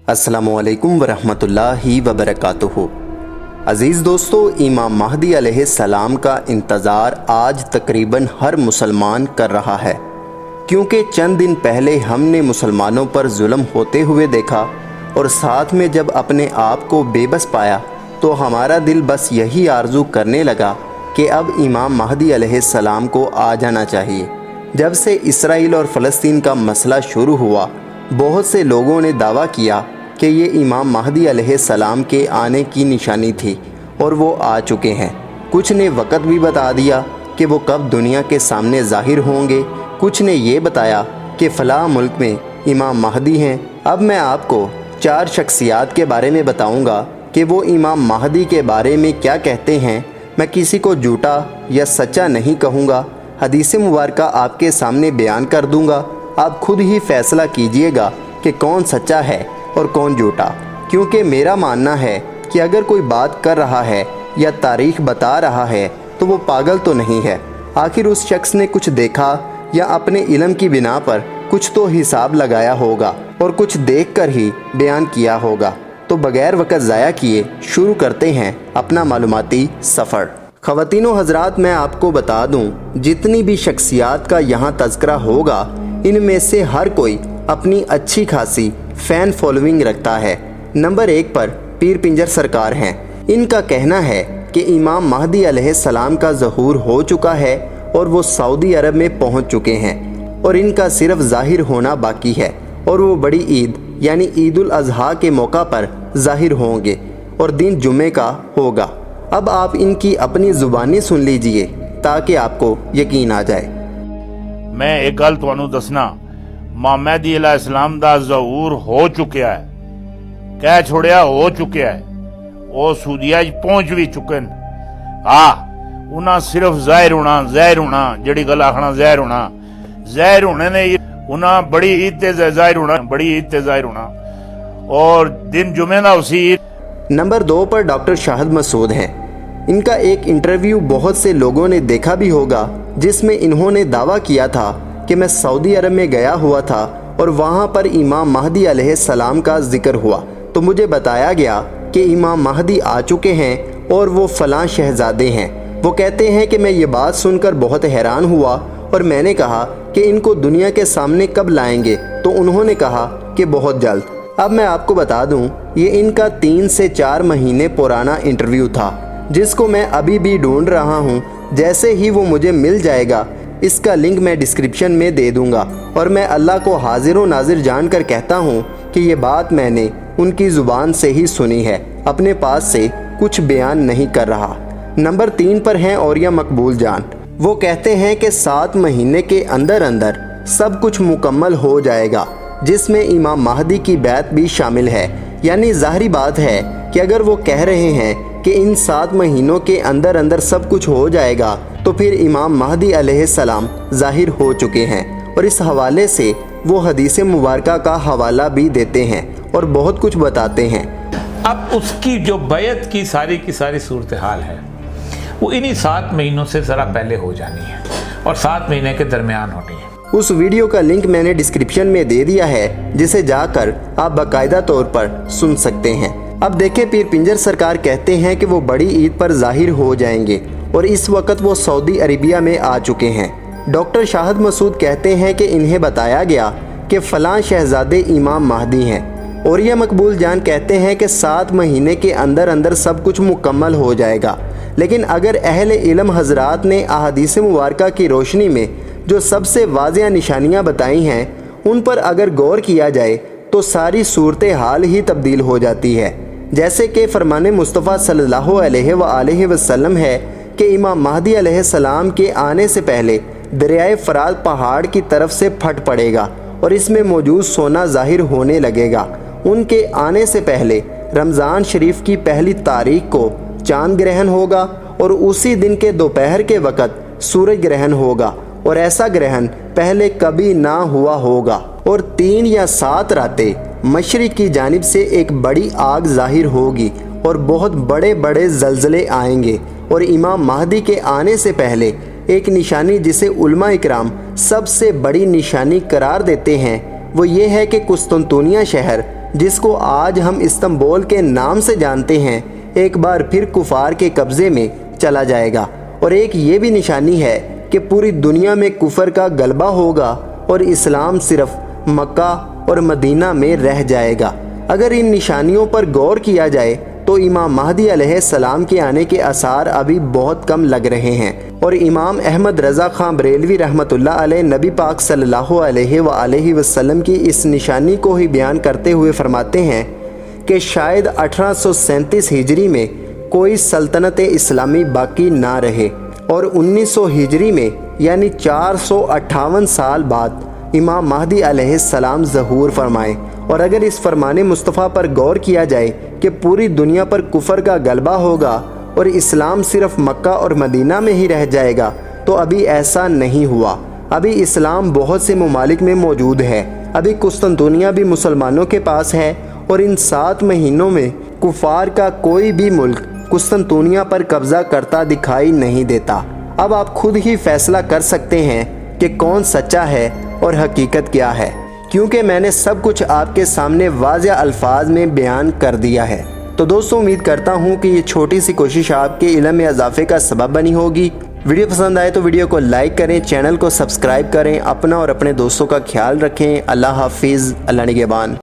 अस्सलामुअलैकुम वरहमतुल्लाहि वबरकातुहू। अज़ीज़ दोस्तों, इमाम महदी अलैहिस्सलाम का इंतज़ार आज तकरीबन हर मुसलमान कर रहा है, क्योंकि चंद दिन पहले हमने मुसलमानों पर जुल्म होते हुए देखा और साथ में जब अपने आप को बेबस पाया तो हमारा दिल बस यही आरज़ू करने लगा कि अब इमाम महदी अलैहिस्सलाम को आ जाना चाहिए। जब से इसराइल और फ़लस्तीन का मसला शुरू हुआ, बहुत से लोगों ने दावा किया कि ये इमाम महदी अलैहिस्सलाम के आने की निशानी थी और वो आ चुके हैं। कुछ ने वक़्त भी बता दिया कि वो कब दुनिया के सामने ज़ाहिर होंगे। कुछ ने ये बताया कि फ़लाँ मुल्क में इमाम महदी हैं। अब मैं आपको 4 शख्सियात के बारे में बताऊंगा कि वो इमाम महदी के बारे में क्या कहते हैं। मैं किसी को झूठा या सच्चा नहीं कहूँगा, हदीस मुबारका आपके सामने बयान कर दूँगा। आप खुद ही फैसला कीजिएगा कि कौन सच्चा है और कौन झूठा, क्योंकि मेरा मानना है कि अगर कोई बात कर रहा है या तारीख बता रहा है तो वो पागल तो नहीं है। आखिर उस शख्स ने कुछ देखा या अपने इल्म की बिना पर कुछ तो हिसाब लगाया होगा और कुछ देखकर ही बयान किया होगा। तो बगैर वक़्त ज़ाया किए शुरू करते हैं अपना मालूमाती सफ़र। ख़वातीनो हज़रात, मैं आपको बता दूं, जितनी भी शख्सियात का यहाँ तज़किरा होगा, इनमें से हर कोई अपनी अच्छी खासी फ़ैन फॉलोइंग रखता है। नंबर 1 पर पीर पिंजर सरकार हैं। इनका कहना है कि इमाम महदी अलैहिस्सलाम का ज़हूर हो चुका है और वो सऊदी अरब में पहुंच चुके हैं और इनका सिर्फ ज़ाहिर होना बाकी है और वो बड़ी ईद यानी ईद उल अज़हा के मौका पर ज़ाहिर होंगे और दिन जुमे का होगा। अब आप इनकी अपनी ज़ुबानी सुन लीजिए ताकि आपको यकीन आ जाए। मैं एक गल तुहानू दसना, महदी अलैहिस्सलाम दा ज़हूर हो चुका है, कह छोड़िया हो चुका है। वो सूदिया पहुंच भी चुके हैं। उन्हें सिर्फ ज़ाहिर होना जड़ी गल आखना ज़ाहिर होने ने उन्हें बड़ी ईद ते ज़ाहिर होना और दिन जुमे ना उसी। नंबर 2 पर डॉक्टर शाहिद मसूद हैं। इनका एक इंटरव्यू बहुत से लोगों ने देखा भी होगा, जिसमें इन्होंने दावा किया था कि मैं सऊदी अरब में गया हुआ था और वहाँ पर इमाम महदी अलैहिस्सलाम का जिक्र हुआ तो मुझे बताया गया कि इमाम महदी आ चुके हैं और वो फ़लाँ शहज़ादे हैं। वो कहते हैं कि मैं ये बात सुनकर बहुत हैरान हुआ और मैंने कहा कि इनको दुनिया के सामने कब लाएंगे, तो उन्होंने कहा कि बहुत जल्द। अब मैं आपको बता दूं, ये इनका 3 से 4 महीने पुराना इंटरव्यू था, जिसको मैं अभी भी ढूंढ रहा हूं। जैसे ही वो मुझे मिल जाएगा, इसका लिंक मैं डिस्क्रिप्शन में दे दूंगा। और मैं अल्लाह को हाजिर व नाजिर जानकर कहता हूं कि ये बात मैंने उनकी ज़ुबान से ही सुनी है, अपने पास से कुछ बयान नहीं कर रहा। नंबर 3 पर हैं औरिया मकबूल जान। वो कहते हैं कि 7 महीने के अंदर अंदर सब कुछ मुकम्मल हो जाएगा, जिसमें इमाम महदी की बैत भी शामिल है। यानी ज़ाहिरी बात है कि अगर वो कह रहे हैं कि इन 7 महीनों के अंदर अंदर सब कुछ हो जाएगा, तो फिर इमाम महदी अलैहिस्सलाम ज़ाहिर हो चुके हैं। और इस हवाले से वो हदीस मुबारका का हवाला भी देते हैं और बहुत कुछ बताते हैं। अब उसकी जो बैत की सारी सूरत हाल है, वो इन्हीं 7 महीनों से ज़रा पहले हो जानी है और 7 महीने के दरमियान होनी है। उस वीडियो का लिंक मैंने डिस्क्रिप्शन में दे दिया है, जिसे जाकर आप बाकायदा तौर पर सुन सकते हैं। अब देखें, पीर पिंजर सरकार कहते हैं कि वो बड़ी ईद पर ज़ाहिर हो जाएंगे और इस वक्त वो सऊदी अरेबिया में आ चुके हैं। डॉक्टर शाहिद मसूद कहते हैं कि इन्हें बताया गया कि फ़लाँ शहज़ादे इमाम महदी हैं। और ये मकबूल जान कहते हैं कि 7 महीने के अंदर अंदर सब कुछ मुकम्मल हो जाएगा। लेकिन अगर अहले इल्म हज़रात ने अहादीस मुबारका की रोशनी में जो सबसे वाज़िया निशानियाँ बताई हैं, उन पर अगर गौर किया जाए तो सारी सूरत हाल ही तब्दील हो जाती है। जैसे कि फरमान मुस्तफ़ा सल्लल्लाहु अलैहि वसल्लम है कि इमाम महदी अलैहिस्सलाम के आने से पहले दरियाए फ़रात पहाड़ की तरफ से फट पड़ेगा और इसमें मौजूद सोना ज़ाहिर होने लगेगा। उनके आने से पहले रमज़ान शरीफ की पहली तारीख को चांद ग्रहण होगा और उसी दिन के दोपहर के वक़्त सूरज ग्रहण होगा और ऐसा ग्रहण पहले कभी ना हुआ होगा। और 3 या 7 रातें मशरिक़ की जानिब से एक बड़ी आग ज़ाहिर होगी और बहुत बड़े बड़े ज़लज़ले आएंगे। और इमाम महदी के आने से पहले एक निशानी जिसे उलमा इकराम सबसे बड़ी निशानी करार देते हैं, वो ये है कि कुस्तुनतुनिया शहर جس کو آج ہم استنبول کے نام سے جانتے ہیں، ایک بار پھر کفار کے قبضے میں چلا جائے گا، اور ایک یہ بھی نشانی ہے کہ پوری دنیا میں کفر کا غلبہ ہوگا اور اسلام صرف مکہ اور مدینہ میں رہ جائے گا۔ اگر ان نشانیوں پر غور کیا جائے تو امام مہدی علیہ السلام کے آنے کے آثار ابھی بہت کم لگ رہے ہیں، اور امام احمد رضا خان بریلوی رحمۃ اللہ علیہ نبی پاک صلی اللہ علیہ وآلہ وسلم کی اس نشانی کو ہی بیان کرتے ہوئے فرماتے ہیں کہ شاید 1837 ہجری میں کوئی سلطنت اسلامی باقی نہ رہے، اور 1900 ہجری میں یعنی 458 سال بعد امام مہدی علیہ السلام ظہور فرمائے۔ اور اگر اس فرمان مصطفیٰ پر غور کیا جائے کہ پوری دنیا پر کفر کا غلبہ ہوگا اور اسلام صرف مکہ اور مدینہ میں ہی رہ جائے گا، تو ابھی ایسا نہیں ہوا۔ ابھی اسلام بہت سے ممالک میں موجود ہے، ابھی قسطنطنیہ بھی مسلمانوں کے پاس ہے، اور ان 7 مہینوں میں کفار کا کوئی بھی ملک قسطنطنیہ پر قبضہ کرتا دکھائی نہیں دیتا۔ اب آپ خود ہی فیصلہ کر سکتے ہیں کہ کون سچا ہے اور حقیقت کیا ہے، کیونکہ میں نے سب کچھ آپ کے سامنے واضح الفاظ میں بیان کر دیا ہے۔ تو دوستوں، امید کرتا ہوں کہ یہ چھوٹی سی کوشش آپ کے علم میں اضافے کا سبب بنی ہوگی۔ ویڈیو پسند آئے تو ویڈیو کو لائک کریں، چینل کو سبسکرائب کریں، اپنا اور اپنے دوستوں کا خیال رکھیں۔ اللہ حافظ، اللہ نگہبان۔